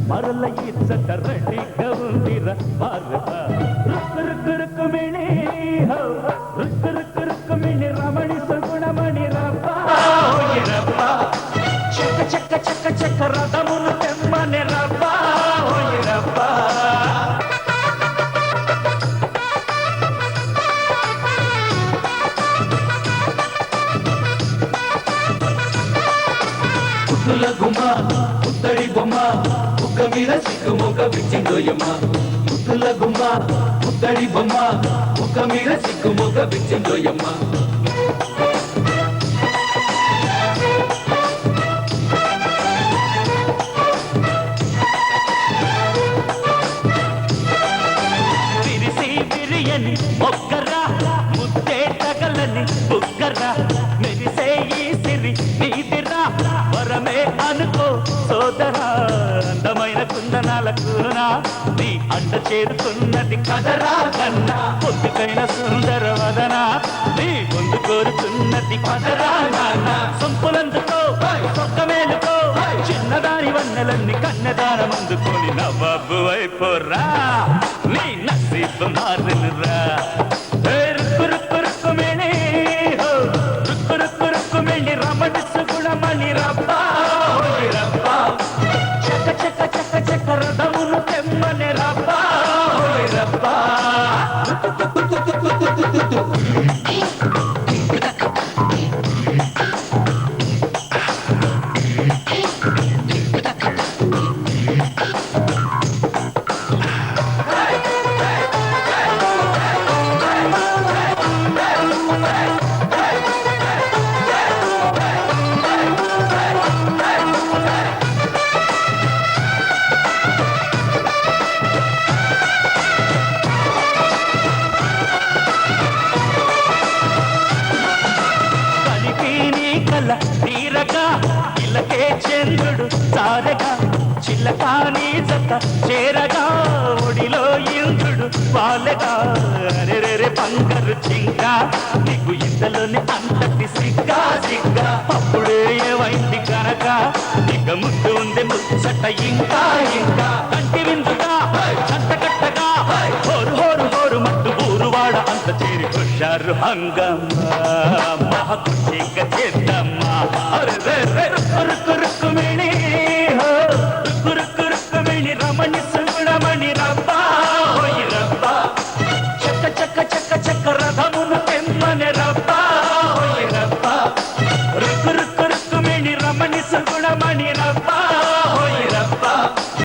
మరల ఇచ్చట రెడీగా ఉందిరా బారబా రుక్కు రుక్కు రుక్కు మిణి రుక్కు రుక్కు రుక్కు మిణి రమణి సుగుణమణి రబ్బా రబ్బా చెక్క చెక్క చెక్క చెక్క రథమును తెమ్మని రబ్బా రబ్బా ముద్దుల గుమ్మ ముత్తడి బొమ్మ ముక్క మీద సిగ్గు మొక్క పిచ్చిందోయమ్మ ముద్దుల గుమ్మ ముత్తడి బొమ్మ ముక్క మీద సిగ్గు మొక్క పిచ్చిందోయమ్మ విరిసి విరియని మొక్కరా ముద్దే తగలని బుక్కరా మెరిసే ఈ సిరి నీదిరా వరమే అనుకో సోదరా అందమైన కుందనాల కూనా నీ అంట చేరుతున్నది కదరా కన్నా పొద్దుకైన సుందర వదనా నీ ముందు కోరుతున్నది కదరా నాన్న సొంపులందుకో సొక్కమేలుకో చిన్నదాని వన్నెలన్నీ కన్నెదాన ముందుకొని నవ్వు అయిపోరా నీ నసీబు మారునురా రుక్కు రుక్కు రుక్కు మేణి రుక్కు రుక్కు రుక్కు మేణి రమణి సుగుణమణి రబ్బా రబ్బా చెక్క చెక్క చెక్క చెక్క రథమును తెమ్మని రబ్బా రబ్బా తీరగా ఇలకే చంద్రుడు సారగా చిల్లకాని జత చేరగా ఒడిలో ఇంద్రుడు పాలగా అరెరెరె బంగారు చింక నీకు ఇంతలోని అంతటి సిగ్గా సిగ్గా అప్పుడే ఏమైంది కనుక ఇక ముందు ఉంది ముచ్చట ఇంకా ఇంకా కంటి విందుగా చంటకట్టగా హోరు హోరు హోరు మట్టు ఊరువాడ అంత చేరి హుషారు హంగమ్మ మహకు చేద్దామా అరే రే రే